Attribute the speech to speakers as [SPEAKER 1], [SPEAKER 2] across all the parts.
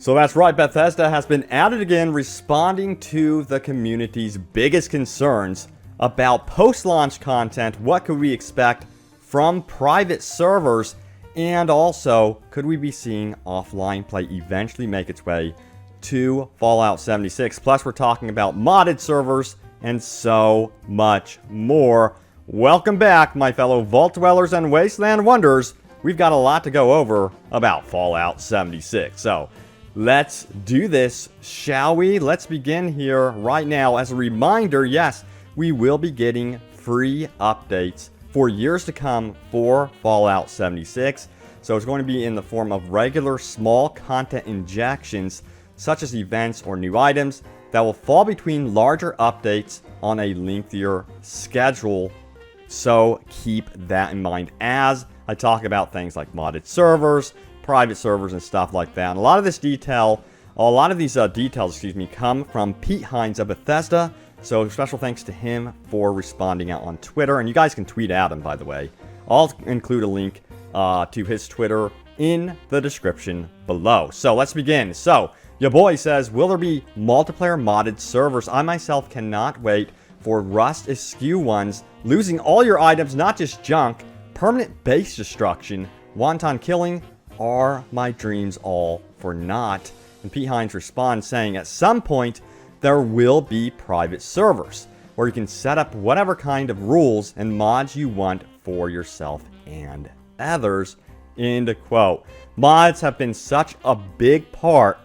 [SPEAKER 1] So that's right, Bethesda has been at it again, responding to the community's biggest concerns about post-launch content. What could we expect from private servers? And also, could we be seeing offline play eventually make its way to Fallout 76? Plus, we're talking about modded servers and so much more. Welcome back, my fellow Vault Dwellers and Wasteland Wanderers. We've got a lot to go over about Fallout 76. So, let's do this, shall we? Let's begin here right now. As a reminder, yes, we will be getting free updates for years to come for Fallout 76. So it's going to be in the form of regular small content injections, such as events or new items that will fall between larger updates on a lengthier schedule. So keep that in mind as I talk about things like modded servers, private servers, and stuff like that. And a lot of these details, come from Pete Hines of Bethesda. So special thanks to him for responding out on Twitter. And you guys can tweet at him, by the way. I'll include a link to his Twitter in the description below. So let's begin. So your boy says, will there be multiplayer modded servers? I myself cannot wait for Rust Askew ones. Losing all your items, not just junk, permanent base destruction, wanton killing, are my dreams all for naught? And Pete Hines responds saying, at some point there will be private servers where you can set up whatever kind of rules and mods you want for yourself and others. End quote. Mods have been such a big part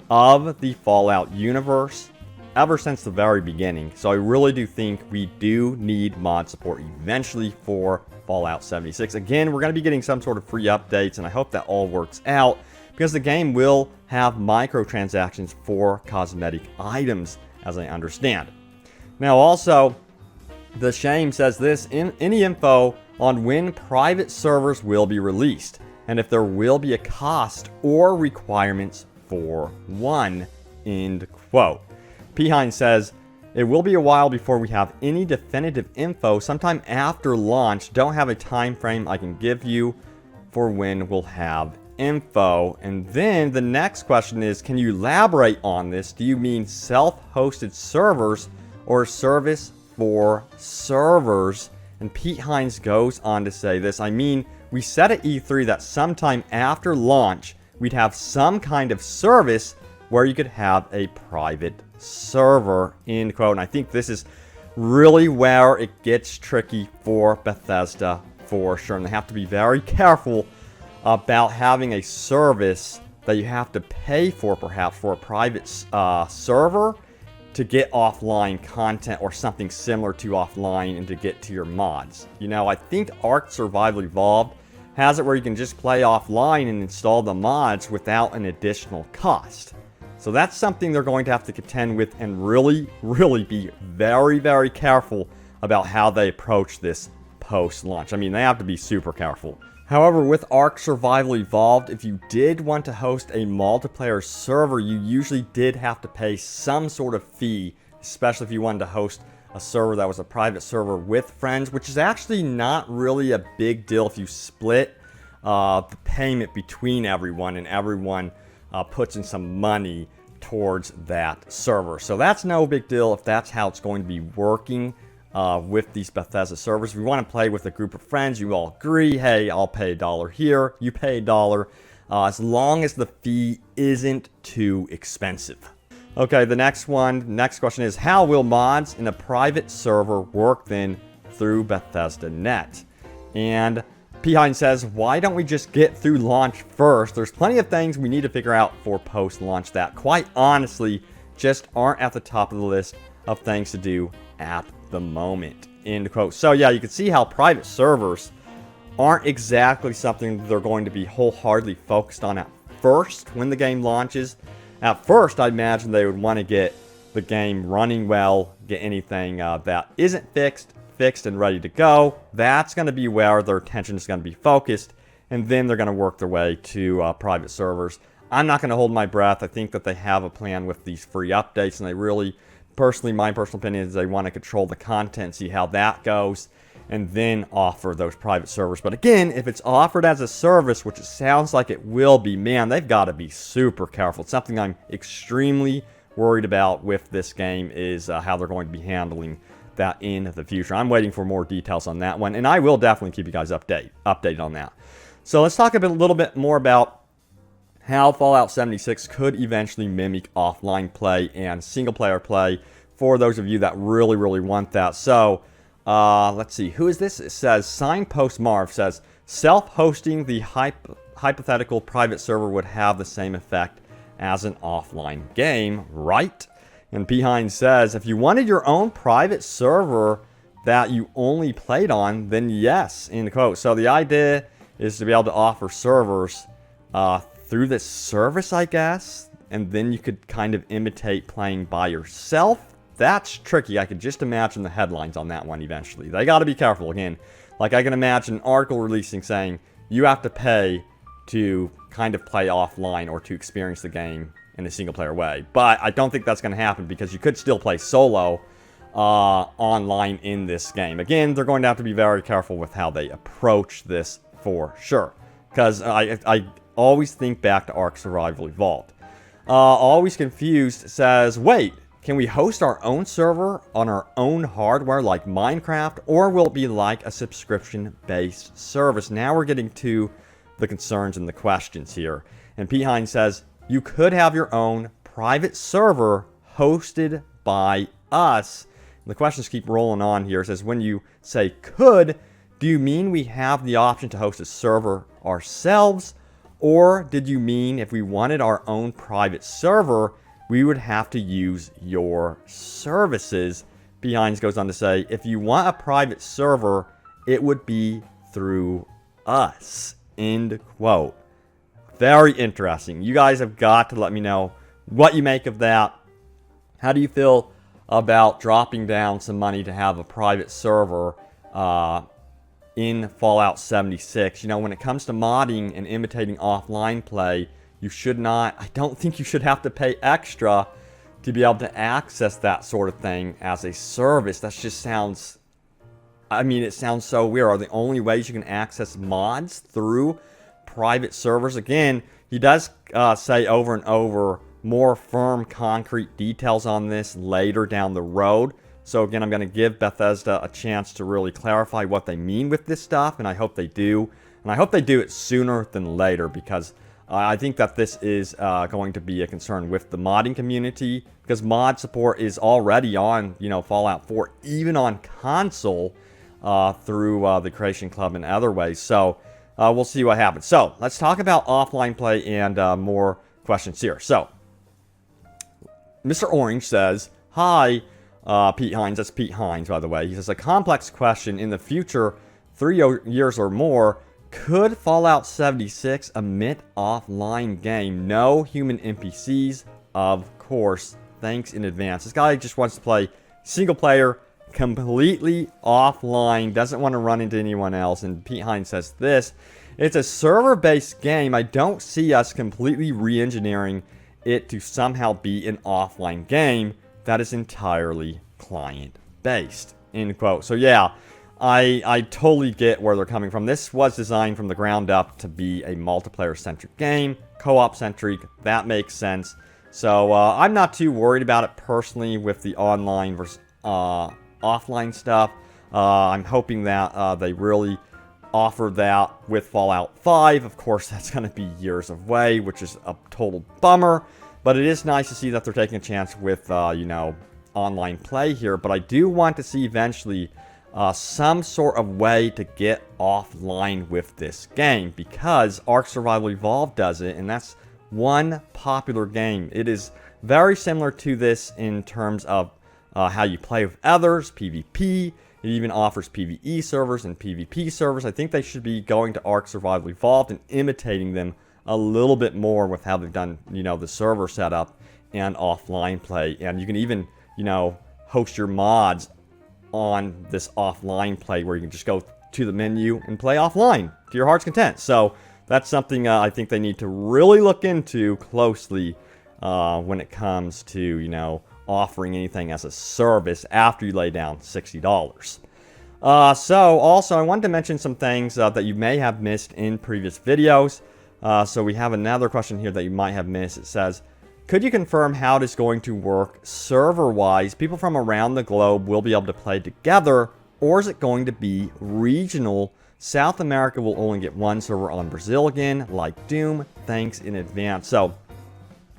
[SPEAKER 1] of the Fallout universe ever since the very beginning. So I really do think we do need mod support eventually for Fallout 76. Again, we're going to be getting some sort of free updates, and I hope that all works out because the game will have microtransactions for cosmetic items, as I understand. Now, also, The Shame says this, any info on when private servers will be released, and if there will be a cost or requirements for one, end quote. P. Hines says, it will be a while before we have any definitive info. Sometime after launch, don't have a time frame I can give you for when we'll have info. And then the next question is, can you elaborate on this? Do you mean self-hosted servers or service for servers? And Pete Hines goes on to say this, I mean, we said at E3 that sometime after launch, we'd have some kind of service where you could have a private server, end quote. And I think this is really where it gets tricky for Bethesda for sure. And they have to be very careful about having a service that you have to pay for, perhaps for a private server to get offline content or something similar to offline and to get to your mods. You know, I think Ark Survival Evolved has it where you can just play offline and install the mods without an additional cost. So that's something they're going to have to contend with and really, really be very, very careful about how they approach this post-launch. I mean, they have to be super careful. However, with Ark Survival Evolved, if you did want to host a multiplayer server, you usually did have to pay some sort of fee, especially if you wanted to host a server that was a private server with friends, which is actually not really a big deal if you split the payment between everyone and everyone puts in some money towards that server. So that's no big deal if that's how it's going to be working with these Bethesda servers. If you want to play with a group of friends, you all agree, hey, I'll pay $1 here, you pay $1, as long as the fee isn't too expensive. Okay, the next question is, how will mods in a private server work then through Bethesda Net? And P. Hines says, why don't we just get through launch first? There's plenty of things we need to figure out for post-launch that, quite honestly, just aren't at the top of the list of things to do at the moment, end quote. So yeah, you can see how private servers aren't exactly something they're going to be wholeheartedly focused on at first when the game launches. At first, I imagine they would want to get the game running well, get anything that isn't fixed and ready to go. That's going to be where their attention is going to be focused, and then they're going to work their way to private servers. I'm not going to hold my breath. I think that they have a plan with these free updates, and they really, personally, my personal opinion is they want to control the content, see how that goes. and then offer those private servers. But again, if it's offered as a service, which it sounds like it will be, man, they've got to be super careful. It's something I'm extremely worried about with this game is how they're going to be handling that in the future. I'm waiting for more details on that one, and I will definitely keep you guys updated on that. So let's talk a little bit more about how Fallout 76 could eventually mimic offline play and single-player play for those of you that really, really want that. So, let's see. Who is this? It says, Signpost Marv says, self-hosting the hypothetical private server would have the same effect as an offline game, right? And Hines says, if you wanted your own private server that you only played on, then yes, end quote. So the idea is to be able to offer servers through this service, I guess, and then you could kind of imitate playing by yourself. That's tricky. I could just imagine the headlines on that one eventually. They got to be careful. Again, like I can imagine an article releasing saying you have to pay to kind of play offline or to experience the game in a single-player way. But I don't think that's going to happen because you could still play solo online in this game. Again, they're going to have to be very careful with how they approach this for sure. Because I always think back to Ark Survival Evolved. Always Confused says, wait, can we host our own server on our own hardware like Minecraft, or will it be like a subscription-based service? Now we're getting to the concerns and the questions here. And Hines says, you could have your own private server hosted by us. And the questions keep rolling on here. It says, when you say could, do you mean we have the option to host a server ourselves? Or did you mean if we wanted our own private server, we would have to use your services? Hines goes on to say, if you want a private server, it would be through us. End quote. Very interesting. You guys have got to let me know what you make of that. How do you feel about dropping down some money to have a private server in Fallout 76? You know, when it comes to modding and imitating offline play, you should not, I don't think you should have to pay extra to be able to access that sort of thing as a service. That just sounds, I mean, it sounds so weird. Are the only ways you can access mods through private servers? Again, he does say over and over more firm, concrete details on this later down the road. So again, I'm going to give Bethesda a chance to really clarify what they mean with this stuff, and I hope they do. And I hope they do it sooner than later, because I think that this is going to be a concern with the modding community, because mod support is already on, you know, Fallout 4, even on console through the Creation Club and other ways. So we'll see what happens. So let's talk about offline play and more questions here. So Mr. Orange says, hi, Hines. That's Hines, by the way. He says, a complex question. In the future, 3 years or more, could Fallout 76 emit offline game? No human NPCs, of course. Thanks in advance. This guy just wants to play single player, completely offline, doesn't want to run into anyone else. And Hines says this, it's a server-based game. I don't see us completely re-engineering it to somehow be an offline game that is entirely client-based, end quote. So yeah, I totally get where they're coming from. This was designed from the ground up to be a multiplayer-centric game, co-op-centric. That makes sense. So I'm not too worried about it personally with the online versus offline stuff. I'm hoping that they really offer that with Fallout 5. Of course, that's going to be years away, which is a total bummer. But it is nice to see that they're taking a chance with, you know, online play here. But I do want to see eventually some sort of way to get offline with this game, because Ark Survival Evolved does it, and that's one popular game. It is very similar to this in terms of how you play with others, PvP. It even offers PvE servers and PvP servers. I think they should be going to Ark Survival Evolved and imitating them a little bit more with how they've done, you know, the server setup and offline play. And you can even, you know, host your mods on this offline play where you can just go to the menu and play offline to your heart's content. So that's something I think they need to really look into closely when it comes to, you know, offering anything as a service after you lay down $60. So also I wanted to mention some things that you may have missed in previous videos. So we have another question here that you might have missed. It says, could you confirm how it is going to work server-wise? People from around the globe will be able to play together, or is it going to be regional? South America will only get one server on Brazil again, like Doom. Thanks in advance. So,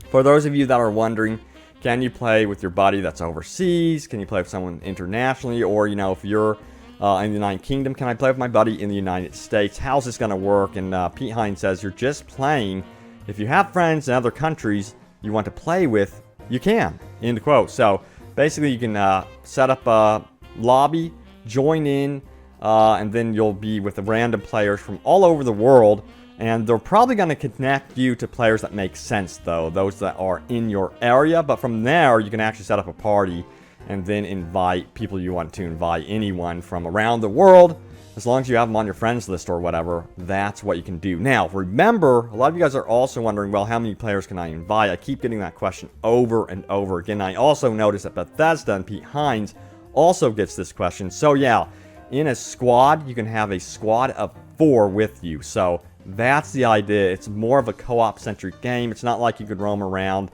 [SPEAKER 1] for those of you that are wondering, can you play with your buddy that's overseas? Can you play with someone internationally? Or, you know, if you're in the United Kingdom, can I play with my buddy in the United States? How's this going to work? And Pete Hines says, you're just playing. If you have friends in other countries you want to play with, you can. End quote. So, basically, you can set up a lobby, join in, and then you'll be with random players from all over the world. And they're probably going to connect you to players that make sense, though, those that are in your area. But from there, you can actually set up a party and then invite people you want to invite, anyone from around the world. As long as you have them on your friends list or whatever, that's what you can do. Now, remember, a lot of you guys are also wondering, well, how many players can I invite? I keep getting that question over and over again. I also noticed that Bethesda and Pete Hines also gets this question. So, yeah, in a squad, you can have a squad of 4 with you. So, that's the idea. It's more of a co-op centric game. It's not like you could roam around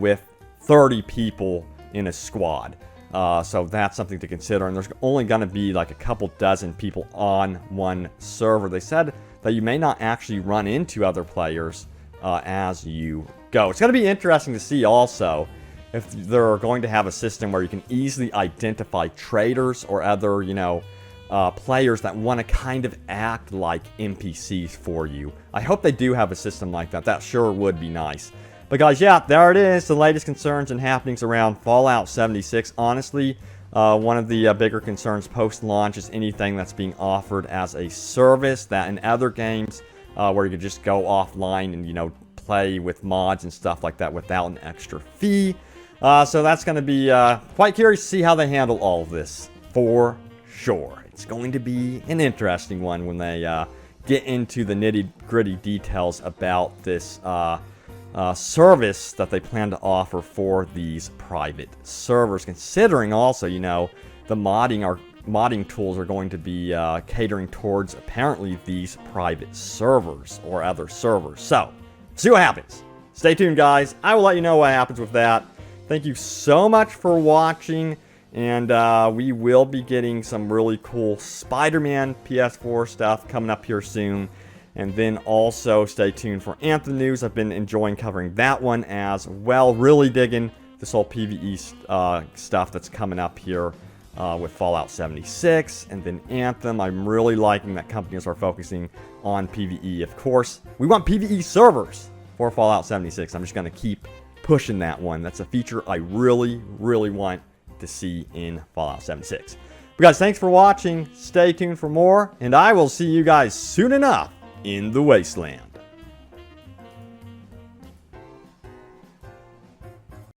[SPEAKER 1] with 30 people in a squad. So that's something to consider. And there's only going to be like a couple dozen people on one server. They said that you may not actually run into other players as you go. It's going to be interesting to see also if they're going to have a system where you can easily identify traders or other, you know, players that want to kind of act like NPCs for you. I hope they do have a system like that. That sure would be nice. But guys, yeah, there it is. The latest concerns and happenings around Fallout 76. Honestly, one of the bigger concerns post-launch is anything that's being offered as a service that in other games where you could just go offline and, you know, play with mods and stuff like that without an extra fee. So that's going to be quite curious to see how they handle all of this for sure. It's going to be an interesting one when they get into the nitty-gritty details about this service that they plan to offer for these private servers, considering also, you know, the modding tools are going to be catering towards apparently these private servers or other servers. So, see what happens. Stay tuned, guys. I will let you know what happens with that. Thank you so much for watching, and we will be getting some really cool Spider-Man PS4 stuff coming up here soon. And then also stay tuned for Anthem news. I've been enjoying covering that one as well. Really digging this whole PvE stuff that's coming up here with Fallout 76. And then Anthem, I'm really liking that companies are focusing on PvE. Of course, we want PvE servers for Fallout 76. I'm just going to keep pushing that one. That's a feature I really, really want to see in Fallout 76. But guys, thanks for watching. Stay tuned for more. And I will see you guys soon enough in the wasteland.